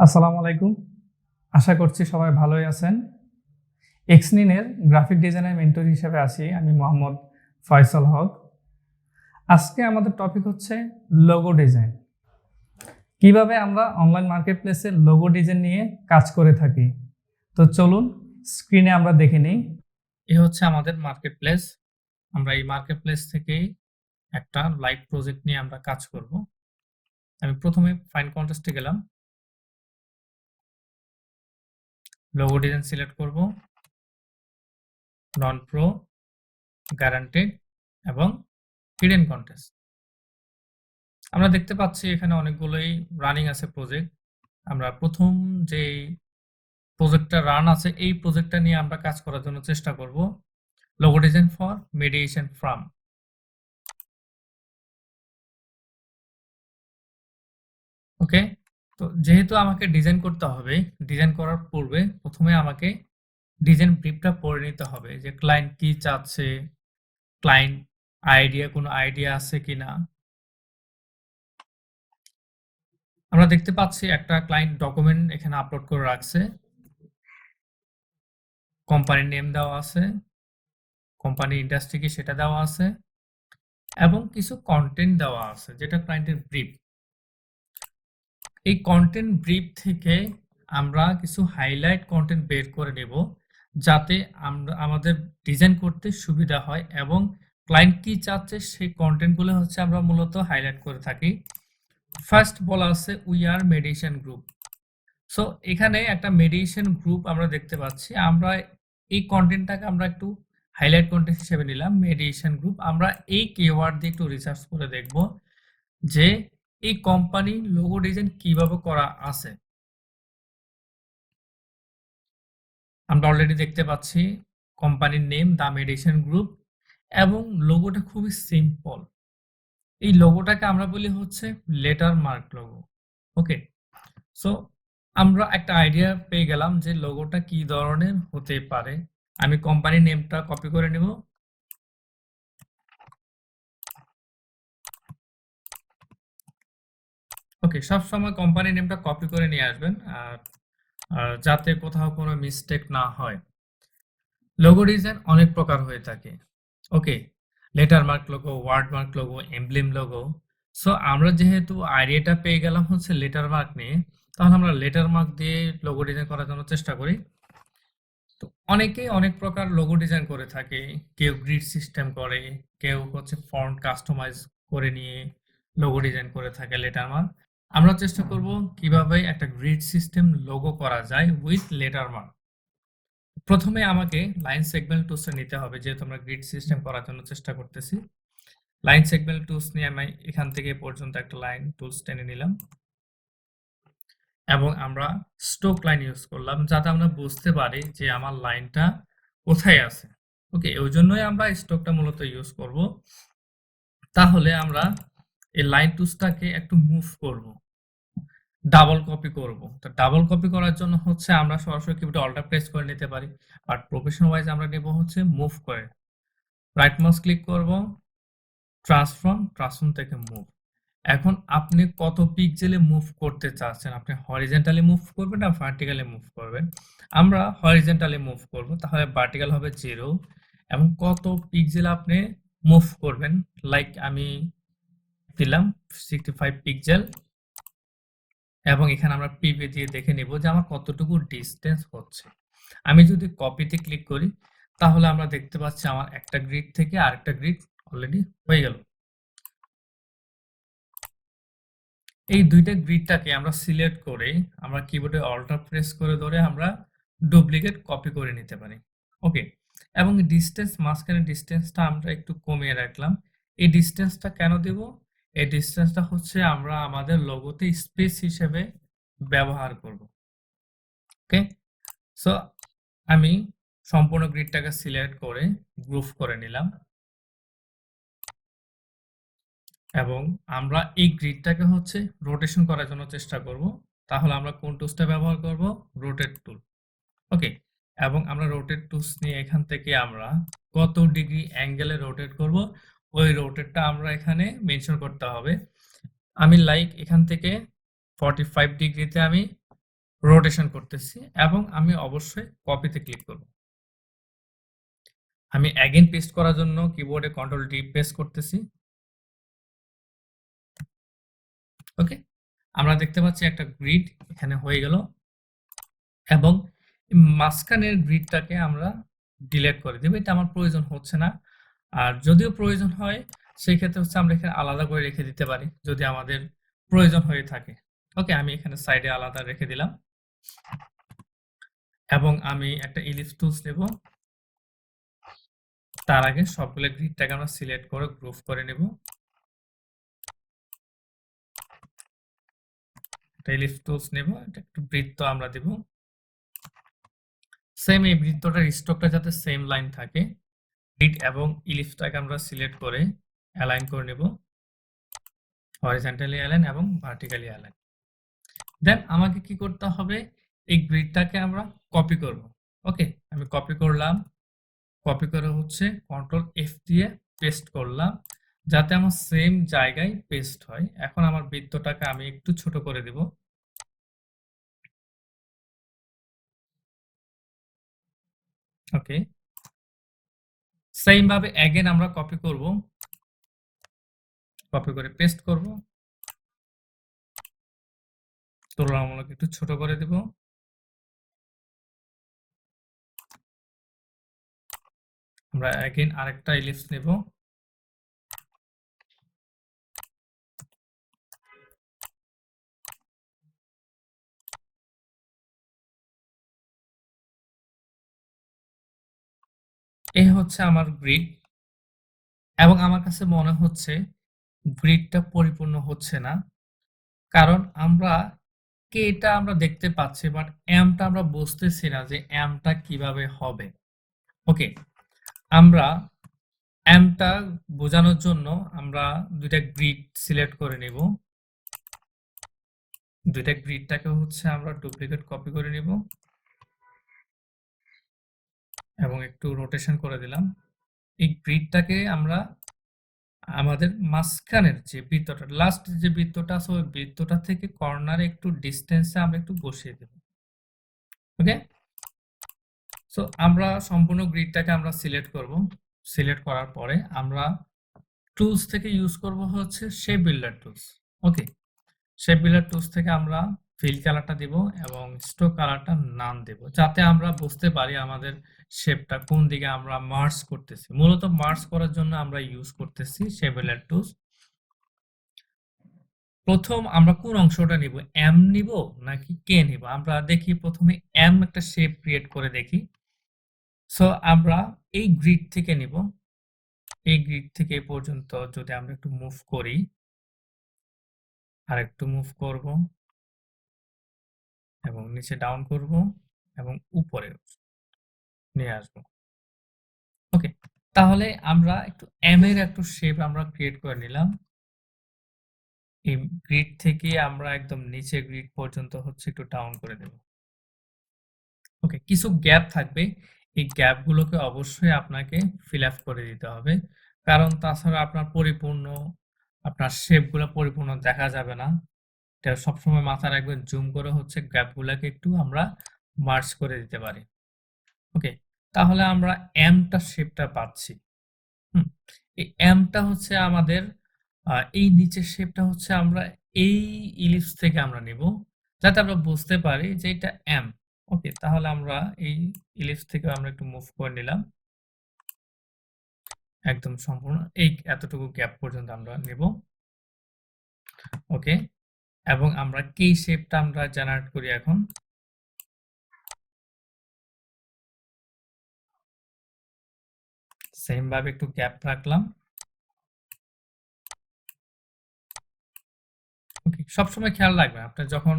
আসসালামু আলাইকুম। আশা করছি সবাই ভালোই আছেন। এক্সনিনের গ্রাফিক ডিজাইনের মেন্টর হিসেবে আছি আমি মোহাম্মদ ফয়সাল হক। আজকে আমাদের টপিক হচ্ছে লোগো ডিজাইন। কিভাবে আমরা অনলাইন মার্কেটপ্লেসে লোগো ডিজাইন নিয়ে কাজ করে থাকি। তো চলুন স্ক্রিনে আমরা দেখে নিই। এই হচ্ছে আমাদের মার্কেটপ্লেস। আমরা এই মার্কেটপ্লেস থেকেই একটা লাইভ প্রজেক্ট নিয়ে আমরা কাজ করব। আমি প্রথমে ফাইন কন্টেস্টে গেলাম, লোগো ডিজাইন সিলেক্ট করব, নন প্রো, গ্যারান্টেড এবং হিডেন কন্টেস্ট। আমরা দেখতে পাচ্ছি এখানে অনেকগুলোই রানিং আছে প্রজেক্ট। আমরা প্রথম যে প্রজেক্টটা রান আছে এই প্রজেক্টটা নিয়ে আমরা কাজ করার জন্য চেষ্টা করব। Logo design for mediation firm. Okay, তো যেহেতু আমাকে ডিজাইন করতে হবে, ডিজাইন করার পূর্বে প্রথমে আমাকে ডিজাইন ব্রিফটা পড়ে নিতে হবে যে ক্লায়েন্ট কি চাচ্ছে, ক্লায়েন্ট কোনো আইডিয়া আছে কিনা। আমরা দেখতে পাচ্ছি একটা ক্লায়েন্ট ডকুমেন্ট এখানে আপলোড করে রাখছে, কোম্পানির নেম দেওয়া আছে, কোম্পানি ইন্ডাস্ট্রি কি সেটা দেওয়া আছে এবং কিছু কন্টেন্ট দেওয়া আছে যেটা ক্লায়েন্টের ব্রিফ। এই কন্টেন্ট ব্রিফ থেকে আমরা কিছু হাইলাইট কন্টেন্ট বের করে নেব যাতে আমরা আমাদের ডিজাইন করতে সুবিধা হয় এবং ক্লায়েন্ট কি চাচ্ছে সেই কন্টেন্টগুলো হচ্ছে আমরা মূলত হাইলাইট করে থাকি। ফার্স্ট বলা আছে we are mediation group. So এখানে একটা মেডিয়েশন গ্রুপ আমরা দেখতে পাচ্ছি। আমরা এই কন্টেন্টটাকে আমরা একটু হাইলাইট কন্টেন্ট হিসেবে নিলাম মেডিয়েশন গ্রুপ। আমরা এই কিওয়ার্ড দিয়ে একটু রিসার্চ করে দেখব যে এই কোম্পানি লোগো ডিজাইন কিভাবে করা আছে। আমরা অলরেডি দেখতে পাচ্ছি কোম্পানির নেম দা মেডিয়েশন গ্রুপ এবং লোগোটা খুবই সিম্পল। এই লোগোটাকে আমরা বলি হচ্ছে লেটার মার্ক লোগো। ওকে, সো আমরা একটা আইডিয়া পেয়ে গেলাম যে লোগোটা কি ধরনের হতে পারে। আমি কোম্পানি নেমটা কপি করে নেব। ওকে, সবসময় কোম্পানি নেমটা কপি করে নিয়ে আসবেন আর যাতে কোথাও কোনো মিস্টেক না হয়। লোগো ডিজাইন অনেক প্রকার হয়ে থাকে। Okay, letter mark logo, word mark logo, emblem logo. So আমরা যেহেতু আইডিয়াটা পেয়ে গেলাম হচ্ছে লেটার মার্ক নিয়ে, তাহলে আমরা লেটার মার্ক দিয়ে লোগো ডিজাইন করার জন্য চেষ্টা করি। তো অনেকেই অনেক প্রকার লোগো ডিজাইন করে থাকে। কেউ গ্রিড সিস্টেম করে, কেউ হচ্ছে ফন্ট কাস্টমাইজ করে নিয়ে লোগো ডিজাইন করে থাকে লেটার মার্ক। আমরা চেষ্টা করব কিভাবে একটা গ্রিড সিস্টেম লোগো করা যায় উইথ লেটার মার্ক। প্রথমে আমাকে লাইন সেগমেন্ট টুলসটা নিতে হবে, যেহেতু আমরা গ্রিড সিস্টেম করার জন্য চেষ্টা করতেছি। লাইন সেগমেন্ট টুলস নিয়ে আমি এখান থেকে পর্যন্ত একটা লাইন টুলস টেনে নিলাম এবং আমরা স্ট্রোক লাইন ইউজ করলাম যাতে আমরা বুঝতে পারি যে আমার লাইনটা কোথায় আছে। ওকে, ওই জন্যই আমরা স্ট্রোকটা মূলত ইউজ করব। তাহলে আমরা এই লাইন টুলসটাকে একটু মুভ করব, ডাবল কপি করব। তো ডাবল কপি করার জন্য হচ্ছে আমরা সরাসরি কিবোর্ডে অল্টার প্রেস করে নিতে পারি, বাট প্রফেশন ওয়াইজ আমরা নেব হচ্ছে মুভ করে। রাইট মাউস ক্লিক করব, ট্রান্সফর্ম থেকে মুভ। এখন আপনি কত পিক্সেলে মুভ করতে চাচ্ছেন, আপনি হরিজন্টালি মুভ করবেন না ভার্টিক্যালি মুভ করবেন। আমরা হরিজন্টালি মুভ করব, তাহলে ভার্টিক্যাল হবে 0 এবং কত পিক্সেল আপনি মুভ করবেন, লাইক আমি দিলাম 65 পিক্সেল এবং এখানে আমরা পিভি দিয়ে দেখে নেব যে আমার কতটুকু ডিসটেন্স হচ্ছে। আমি যদি কপিতে ক্লিক করি তাহলে আমরা দেখতে পাচ্ছি আমার একটা গ্রিড থেকে আরেকটা গ্রিড অলরেডি হয়ে গেল। এই দুইটা গ্রিডটাকে আমরা সিলেক্ট করে আমরা কিবোর্ডে অল্টার প্রেস করে ধরে আমরা ডুপ্লিকেট কপি করে নিতে পারি। ওকে, এবং ডিসটেন্স, মাঝখানে ডিসটেন্সটা আমরা একটু কমিয়ে রাখলাম। এই ডিসটেন্সটা কেন দেব? এই ডিসটেন্সটা হচ্ছে আমরা আমাদের লোগোতে স্পেস হিসেবে ব্যবহার করব। ওকে, সো আমি সম্পূর্ণ গ্রিডটাকে সিলেক্ট করে গ্রুপ করে নিলাম এবং আমরা এই গ্রিডটাকে হচ্ছে রোটেশন করার জন্য চেষ্টা করব। তাহলে আমরা কোন টুলসটা ব্যবহার করব? রোটেট টুল। ওকে, এবং আমরা রোটেট টুলস নিয়ে এখান থেকে আমরা কত ডিগ্রি অ্যাঙ্গেলে রোটেট করব ওই রোটেটটা আমরা এখানে মেনশন করতে হবে। আমি লাইক এখান থেকে 45 ডিগ্রিতে আমি রোটেশন করতেছি এবং আমি অবশ্যই কপিতে ক্লিক করব। আমি অ্যাগেন পেস্ট করার জন্য কিবোর্ডে কন্ট্রোল ডি প্রেস করতেছি। ওকে, আমরা দেখতে পাচ্ছি একটা গ্রিড এখানে হয়ে গেল এবং মাঝখানের গ্রিডটাকে আমরা ডিলিট করে দেব। এটা আমার প্রয়োজন হচ্ছে না, আর যদিও প্রয়োজন হয় সেই ক্ষেত্রে হচ্ছে আমরা এখানে আলাদা করে রেখে দিতে পারি যদি আমাদের প্রয়োজন হয়ে থাকে। ওকে, আমি এখানে সাইডে আলাদা রেখে দিলাম এবং আমি একটা ইলিপস টুলস নেব। তার আগে সবগুলো গ্রিডটাকে আমরা সিলেক্ট করে গ্রুপ করে নেব। একটা ইলিপস টুলস নেব, এটা একটু বৃত্ত আমরা দেব। সেম এই বৃত্তটার স্ট্রোকটা যাতে সেম লাইন থাকে, গ্রিড এবং ইলিপসটাকে আমরা সিলেক্ট করে অ্যালাইন করে নেব, হরিজন্টালি অ্যালাইন এবং ভার্টিক্যালি অ্যালাইন। দেন আমাকে কি করতে হবে, এই গ্রিডটাকে আমরা কপি করব। ওকে, আমি কপি করলাম, কপি করে হচ্ছে কন্ট্রোল এফ দিয়ে পেস্ট করলাম যাতে আমার সেম জায়গায় পেস্ট হয়। এখন আমার বৃত্তটাকে আমি একটু ছোট করে দেব। ওকে, সেম ভাবে অ্যাগেন আমরা কপি করব, কপি করে পেস্ট করব, তুলনামূলক একটু ছোট করে দেব। আমরা অ্যাগেন আরেকটা ইলিপস নেব, এই হচ্ছে আমার গ্রিড এবং আমার কাছে মনে হচ্ছে গ্রিডটা পরিপূর্ণ হচ্ছে না, কারণ আমরা কেটা আমরা দেখতে পাচ্ছি বাট এমটা আমরা বুঝতেছি না যে এমটা কিভাবে হবে। ওকে, আমরা এমটা বোঝানোর জন্য আমরা দুইটা গ্রিড সিলেক্ট করে নেব, দুইটা গ্রিডটাকে হচ্ছে আমরা ডুপ্লিকেট কপি করে নেব এবং একটু রোটেশন করে দিলাম। এই গ্রিডটাকে আমরা আমাদের মাঝখানের যে বৃত্তটা, লাস্ট যে বৃত্তটা আছে ওই বৃত্তটা থেকে কর্নারে একটু ডিস্টেন্সে আমরা একটু বসিয়ে দেব। ওকে, সো আমরা সম্পূর্ণ গ্রিডটাকে আমরা সিলেক্ট করব। সিলেক্ট করার পরে আমরা টুলস থেকে ইউজ করব হচ্ছে শেপ বিল্ডার টুলস। ওকে, শেপ বিল্ডার টুলস থেকে আমরা ফিল কালারটা দেব এবং স্ট্রোক কালারটা নান দেব যাতে আমরা বুঝতে পারি আমাদের শেপটা কোন দিকে আমরা মার্জ করতেছি। মূলত মার্জ করার জন্য আমরা ইউজ করতেছি শেপ বিল্ডার টুলস। প্রথম আমরা কোন অংশটা নিব, এম নিব নাকি কে নিব? আমরা দেখি প্রথমে এম একটা শেপ ক্রিয়েট করে দেখি। সো আমরা এই গ্রিড থেকে নিব, এই গ্রিড থেকে এই পর্যন্ত যদি আমরা একটু মুভ করি, আর একটু মুভ করব এবং নিচে ডাউন করব এবং উপরে নিয়ে আসব। ওকে, তাহলে আমরা একটু এম এর একটু শেপ আমরা ক্রিয়েট করে নিলাম। এই গ্রিড থেকে আমরা একদম নিচে গ্রিড পর্যন্ত হচ্ছে একটু ডাউন করে দেব। ওকে, কিছু গ্যাপ থাকবে, এই গ্যাপগুলোকে অবশ্যই আপনাকে ফিল আপ করে দিতে হবে, কারণ তাছাড়া আপনার পরিপূর্ণ আপনার শেপগুলো পরিপূর্ণ দেখা যাবে না। এটা সবসময় মাথায় রাখবেন, জুম করে হচ্ছে গ্যাপগুলোকে একটু আমরা মার্জ করে দিতে পারি। ওকে, তাহলে আমরা এমটা শেপটা পাচ্ছি। এই এমটা হচ্ছে আমাদের এই নিচের শেপটা হচ্ছে আমরা এই ইলিপস থেকে আমরা নেব যাতে আমরা বুঝতে পারি যে এটা এম। ওকে, তাহলে আমরা এই ইলিপস থেকে আমরা একটু মুভ করে নিলাম একদম সম্পূর্ণ এই এতটুকু গ্যাপ পর্যন্ত আমরা নেব। ওকে, এবং আমরা কি শেপটা আমরা জেনারেট করি এখন। সেম ভাবে একটু গ্যাপ রাখলাম। ওকে, সবসময় খেয়াল রাখবেন আপনি যখন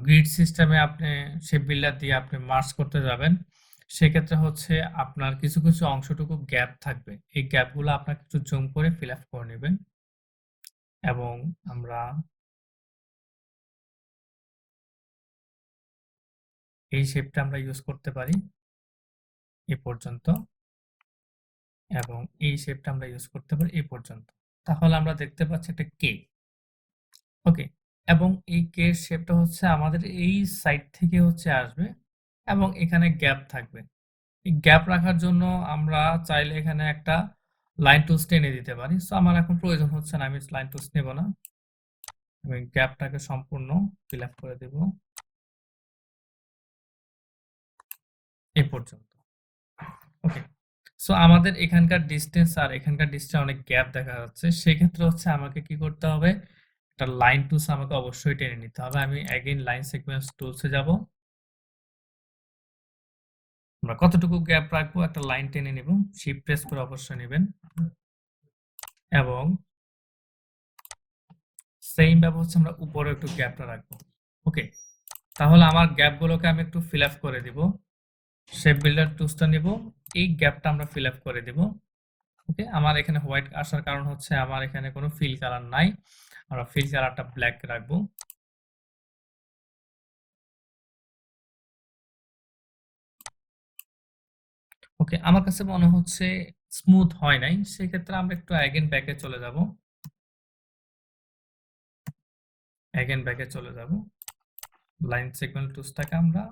গ্রিড সিস্টেমে আপনি শেপ বিল্ডার দিয়ে আপনি মার্জ করতে যাবেন, সেক্ষেত্রে হচ্ছে আপনার কিছু কিছু অংশটুকু গ্যাপ থাকবে, এই গ্যাপগুলো আপনাকে একটু জুম করে ফিল আপ করে নেবেন এবং আমরা এই শেপটা আমরা ইউজ করতে পারি এ পর্যন্ত এবং এই শেপটা আমরা ইউজ করতে পারি এ পর্যন্ত। তাহলে আমরা দেখতে পাচ্ছি একটা কে। ওকে, এবং এই কে শেপটা হচ্ছে আমাদের এই সাইড থেকে হচ্ছে আসবে এবং এখানে গ্যাপ থাকবে। এই গ্যাপ রাখার জন্য আমরা চাইলে এখানে একটা লাইন টুলস টেনে দিতে পারি। সো আমার এখন প্রয়োজন হচ্ছে না, আমি লাইন টুলস নেব না। আমি গ্যাপটাকে সম্পূর্ণ ফিল আপ করে দেব এ পর্যন্ত। ওকে, সো আমাদের এখানকার ডিস্টেন্স আর এখানকার ডিস্টেন্স অনেক গ্যাপ দেখা যাচ্ছে। সেক্ষেত্রে হচ্ছে আমাকে কি করতে হবে, একটা লাইন টুলস আমাকে অবশ্যই টেনে নিতে হবে। আমি অ্যাগেইন লাইন সিকোয়েন্স টুলসে যাব। আমরা কতটুকু গ্যাপ রাখবো, একটা লাইন টেনে নিব, শিফট প্রেস করে অবশ্যই নেবেন এবং সেম ভাবে হচ্ছে আমরা উপরে একটু গ্যাপটা রাখবো। ওকে, তাহলে আমার গ্যাপগুলোকে আমি একটু ফিল আপ করে দিব। শেপ বিল্ডার টুলসটা নিব, এই গ্যাপটা আমরা ফিল আপ করে দিব। ওকে, আমার এখানে হোয়াইট আসার কারণ হচ্ছে আমার এখানে কোনো ফিল কালার নাই, আমরা ফিল কালারটা ব্ল্যাক রাখবো। ওকে, আমার কাছে মনে হচ্ছে স্মুথ হয় নাই, সেক্ষেত্রে আমরা একটু অ্যাগেন ব্যাকে চলে যাব। অ্যাগেন ব্যাকে চলে যাব, লাইন সিকোয়েন্স টুলসটাকে আমরা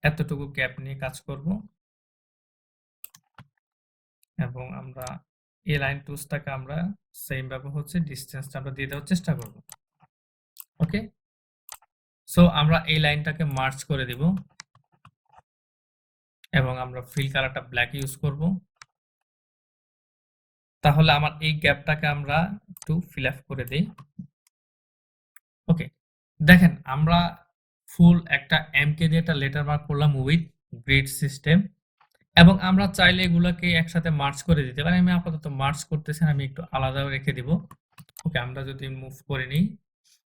এতটুকু গ্যাপ নিয়ে কাজ করব এবং আমরা এই লাইন টুলসটাকে আমরা সেম ভাবে হচ্ছে ডিসটেন্সটা আমরা দিয়ে দেওয়ার চেষ্টা করব। ওকে, সো আমরা এই লাইনটাকে মার্জ করে দিব এবং আমরা ফিল কালারটা ব্ল্যাক ইউজ করব। তাহলে আমার এই গ্যাপটাকে আমরা একটু ফিল আপ করে দেই। ওকে, দেখেন আমরা ফুল একটা এমকে দিয়ে একটা লেটার মার্ক করলাম উইথ গ্রিড সিস্টেম এবং আমরা চাইলে এগুলোকে একসাথে মার্জ করে দিতে পারি। আমি আপাতত মার্জ করতেছি, আমি একটু আলাদা রেখে দিব। ওকে, আমরা যদি মুভ করে নিই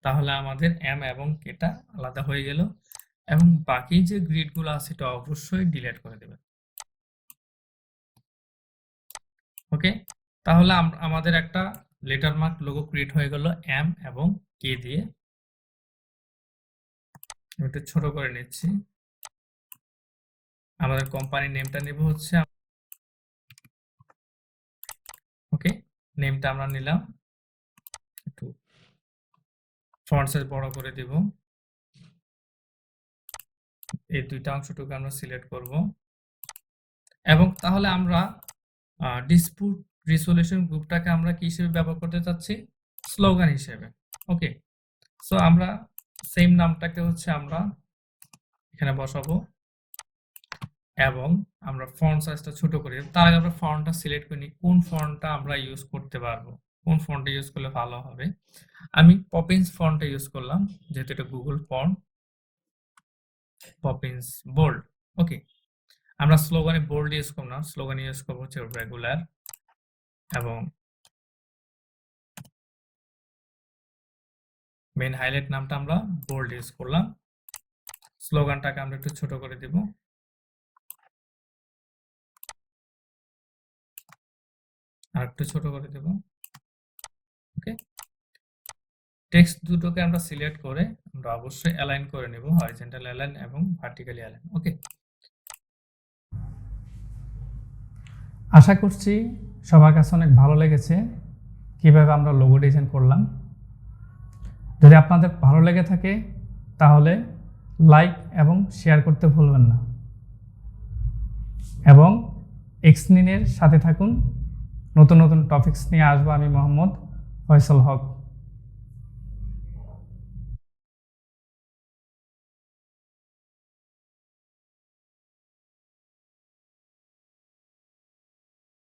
তাহলে আমাদের এম এবং কেটা আলাদা হয়ে গেল এবং বাকি যে গ্রিডগুলো আছে এটা অবশ্যই ডিলিট করে দেবেন। ওকে, তাহলে আমাদের একটা লেটার মার্ক লোগো ক্রিয়েট হয়ে গেল এম এবং কে দিয়ে। একটু ছোট করে নিচ্ছি। আমাদের কোম্পানির নেমটা নেব হচ্ছে, ওকে, নেমটা আমরা নিলাম, একটু ফন্ট সাইজ বড় করে দিব। এই দুইটা অংশটুকু আমরা সিলেক্ট করব এবং তাহলে আমরা ডিসপুট রিসলিউশন গ্রুপটাকে আমরা কি হিসেবে ব্যবহার করতে চাচ্ছি, স্লোগান হিসেবে। ওকে, সো আমরা সেম নামটাকে হচ্ছে আমরা এখানে বসাবো এবং আমরা ফন্ট সাইজটা ছোট করে দেব। তার আগে আমরা ফন্টটা সিলেক্ট করে নিই, কোন ফন্টটা আমরা ইউজ করতে পারবো, কোন ফন্টটা ইউজ করলে ভালো হবে। আমি পপিন্স ফন্টটা ইউজ করলাম যেহেতু এটা গুগল ফন্ট, পপিন্স বোল্ড। ওকে, আমরা স্লোগানে বোল্ড ইউজ করব না, স্লোগানে ইউজ করব হচ্ছে রেগুলার এবং মেইন হাইলাইট নামটা আমরা বোল্ড ইউজ করলাম। স্লোগানটাকে আমরা একটু ছোট করে দিব, আর একটু ছোট করে দেব। ওকে, টেক্সট দুটোকে আমরা সিলেক্ট করে আমরা অবশ্যই অ্যালাইন করে নেব, হরিজন্টাল অ্যালাইন এবং ভার্টিক্যালি অ্যালাইন। ওকে, আশা করছি সবার কাছে অনেক ভালো লেগেছে কিভাবে আমরা লোগো ডিজাইন করলাম। যদি আপনাদের ভালো লেগে থাকে তাহলে লাইক এবং শেয়ার করতে ভুলবেন না এবং এক্সনিনের সাথে থাকুন। নতুন নতুন টপিকস নিয়ে আসবো আমি মোহাম্মদ ফয়সাল হক।